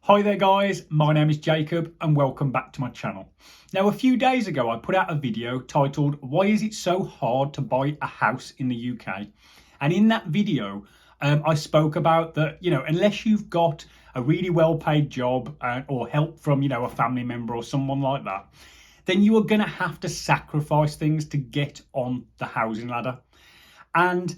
Hi there guys, my name is Jacob and welcome back to my channel. Now a few days ago I put out a video titled "Why is it so hard to buy a house in the UK?" And in that video I spoke about that, unless you've got a really well paid job or help from, a family member or someone like that, then you are going to have to sacrifice things to get on the housing ladder. And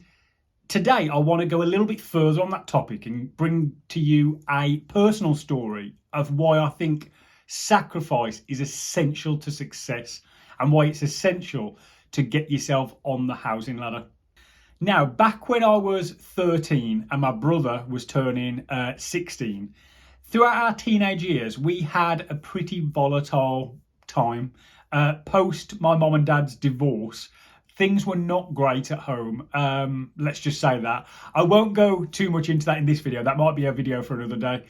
today, I want to go a little bit further on that topic and bring to you a personal story of why I think sacrifice is essential to success and why it's essential to get yourself on the housing ladder. Now, back when I was 13 and my brother was turning 16, throughout our teenage years, we had a pretty volatile time. Post my mum and dad's divorce, things were not great at home. Let's just say that. I won't go too much into that in this video. That might be a video for another day.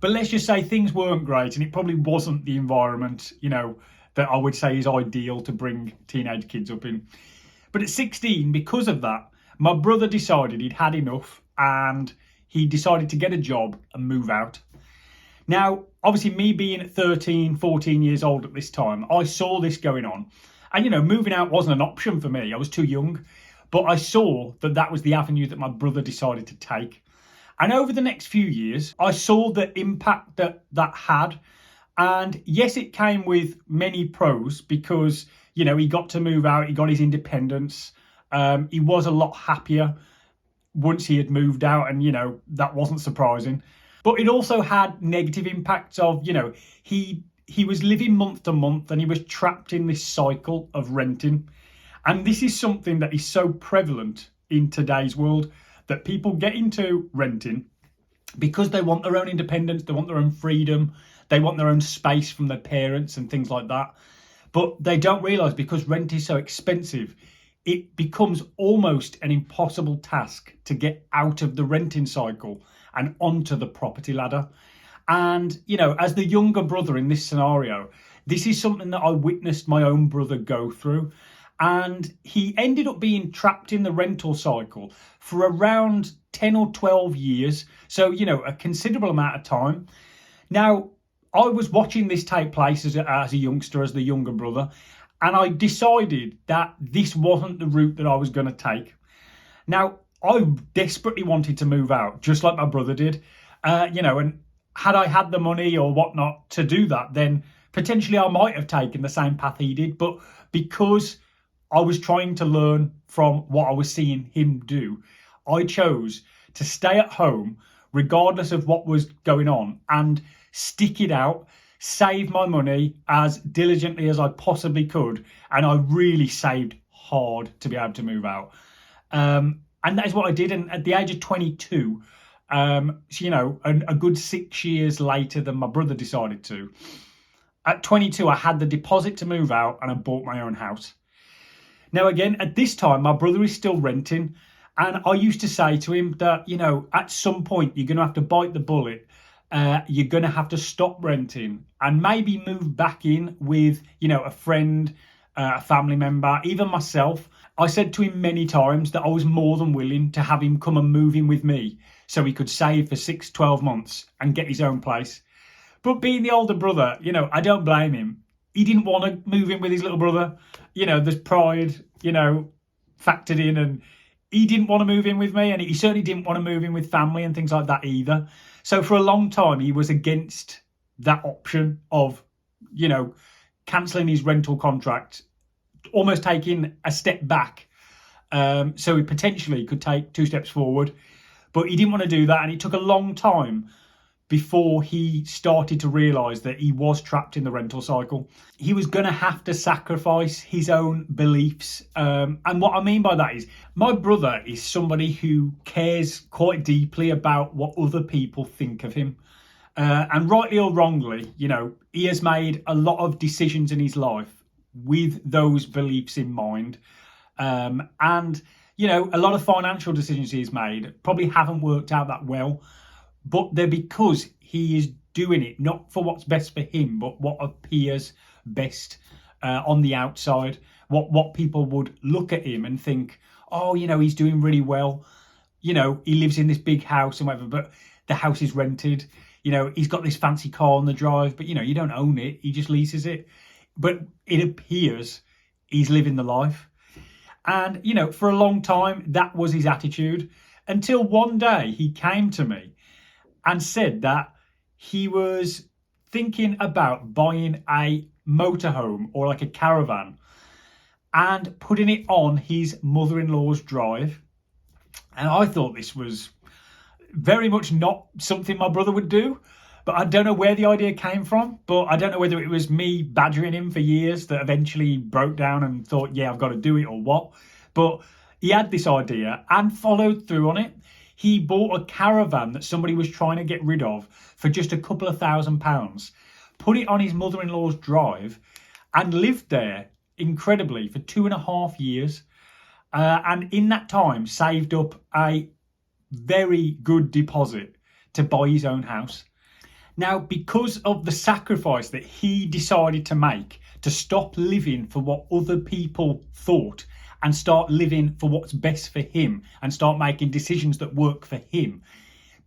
But let's just say things weren't great, and it probably wasn't the environment, that I would say is ideal to bring teenage kids up in. But at 16, because of that, my brother decided he'd had enough and he decided to get a job and move out. Now, obviously me being 13, 14 years old at this time, I saw this going on. And, moving out wasn't an option for me. I was too young. But I saw that that was the avenue that my brother decided to take. And over the next few years, I saw the impact that that had. And yes, it came with many pros because, he got to move out. He got his independence. He was a lot happier once he had moved out. And, that wasn't surprising. But it also had negative impacts of, he was living month to month and he was trapped in this cycle of renting. And this is something that is so prevalent in today's world, that people get into renting because they want their own independence, they want their own freedom, they want their own space from their parents and things like that. But they don't realise, because rent is so expensive, it becomes almost an impossible task to get out of the renting cycle and onto the property ladder. And, as the younger brother in this scenario, this is something that I witnessed my own brother go through. And he ended up being trapped in the rental cycle for around 10 or 12 years. So, a considerable amount of time. Now, I was watching this take place as a youngster, as the younger brother. And I decided that this wasn't the route that I was going to take. Now, I desperately wanted to move out, just like my brother did, and had I had the money or whatnot to do that, then potentially I might have taken the same path he did. But because I was trying to learn from what I was seeing him do, I chose to stay at home regardless of what was going on and stick it out, save my money as diligently as I possibly could. And I really saved hard to be able to move out. And that is what I did. And at the age of 22, a good 6 years later than my brother decided to, at 22, I had the deposit to move out and I bought my own house. Now, again, at this time, my brother is still renting. And I used to say to him that, at some point, you're going to have to bite the bullet. You're going to have to stop renting and maybe move back in with, a friend, a family member, even myself. I said to him many times that I was more than willing to have him come and move in with me so he could save for 6-12 months and get his own place. But being the older brother, I don't blame him. He didn't want to move in with his little brother. There's pride, factored in, and he didn't want to move in with me, and he certainly didn't want to move in with family and things like that either. So for a long time, he was against that option of, cancelling his rental contract, almost taking a step back, so he potentially could take 2 steps forward. But he didn't want to do that, and it took a long time before he started to realise that he was trapped in the rental cycle. He was going to have to sacrifice his own beliefs. And what I mean by that is, my brother is somebody who cares quite deeply about what other people think of him. And rightly or wrongly, he has made a lot of decisions in his life with those beliefs in mind. And, a lot of financial decisions he's made probably haven't worked out that well. But they're because he is doing it not for what's best for him, but what appears best on the outside. What people would look at him and think, oh, he's doing really well. He lives in this big house and whatever, but the house is rented. He's got this fancy car on the drive, but you don't own it. He just leases it. But it appears he's living the life. And, for a long time, that was his attitude until one day he came to me and said that he was thinking about buying a motorhome or like a caravan and putting it on his mother-in-law's drive. And I thought this was very much not something my brother would do. But I don't know where the idea came from. But I don't know whether it was me badgering him for years that eventually broke down and thought, yeah, I've got to do it or what. But he had this idea and followed through on it. He bought a caravan that somebody was trying to get rid of for just a couple of £1,000, put it on his mother-in-law's drive and lived there incredibly for 2.5 years. And in that time saved up a very good deposit to buy his own house. Now, because of the sacrifice that he decided to make to stop living for what other people thought and start living for what's best for him and start making decisions that work for him,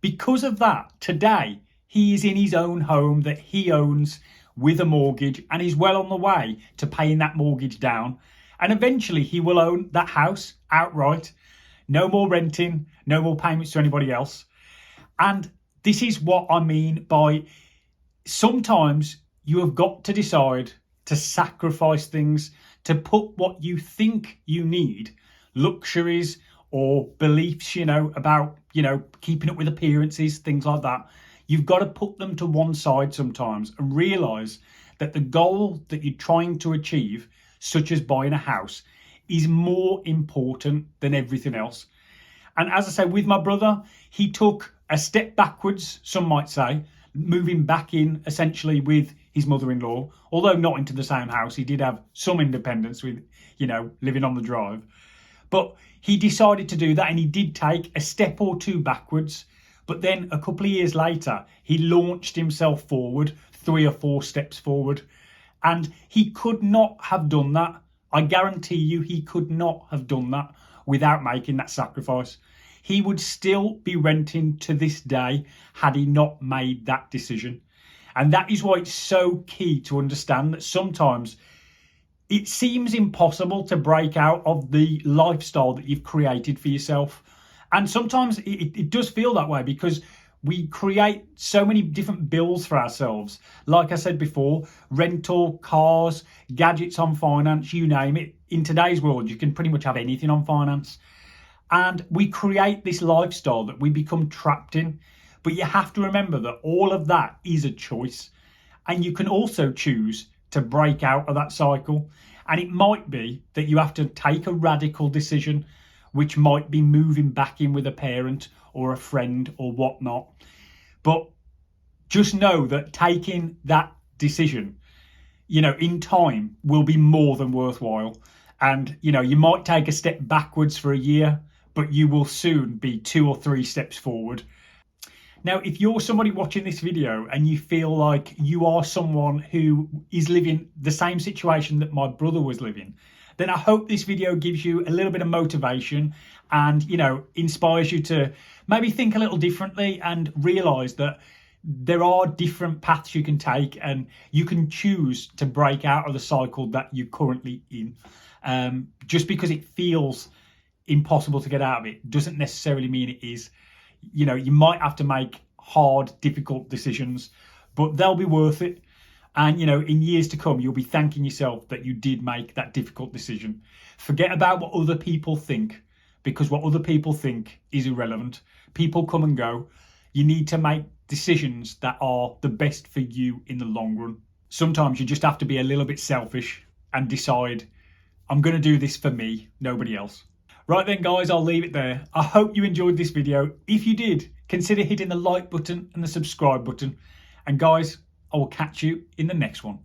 because of that, today he is in his own home that he owns with a mortgage and is well on the way to paying that mortgage down. And eventually he will own that house outright. No more renting, no more payments to anybody else. And this is what I mean by sometimes you have got to decide to sacrifice things, to put what you think you need, luxuries or beliefs, about, keeping up with appearances, things like that. You've got to put them to one side sometimes and realise that the goal that you're trying to achieve, such as buying a house, is more important than everything else. And as I say, with my brother, he took a step backwards, some might say, moving back in essentially with his mother-in-law, although not into the same house. He did have some independence with, living on the drive. But he decided to do that, and he did take a step or two backwards. But then a couple of years later, he launched himself forward, 3 or 4 steps forward. And he could not have done that. I guarantee you he could not have done that without making that sacrifice. He would still be renting to this day had he not made that decision. And that is why it's so key to understand that sometimes it seems impossible to break out of the lifestyle that you've created for yourself. And sometimes it does feel that way because we create so many different bills for ourselves. Like I said before, rental, cars, gadgets on finance, you name it. In today's world, you can pretty much have anything on finance. And we create this lifestyle that we become trapped in. But you have to remember that all of that is a choice. And you can also choose to break out of that cycle. And it might be that you have to take a radical decision, which might be moving back in with a parent or a friend or whatnot. But just know that taking that decision, in time will be more than worthwhile. And, you might take a step backwards for a year, but you will soon be 2 or 3 steps forward. Now, if you're somebody watching this video and you feel like you are someone who is living the same situation that my brother was living, then I hope this video gives you a little bit of motivation and, inspires you to maybe think a little differently and realise that there are different paths you can take and you can choose to break out of the cycle that you're currently in. Just because it feels impossible to get out of it doesn't necessarily mean it is. You might have to make hard, difficult decisions, but they'll be worth it. And, in years to come, you'll be thanking yourself that you did make that difficult decision. Forget about what other people think, because what other people think is irrelevant. People come and go. You need to make decisions that are the best for you in the long run. Sometimes you just have to be a little bit selfish and decide, I'm going to do this for me, nobody else. Right then, guys, I'll leave it there. I hope you enjoyed this video. If you did, consider hitting the like button and the subscribe button. And guys, I will catch you in the next one.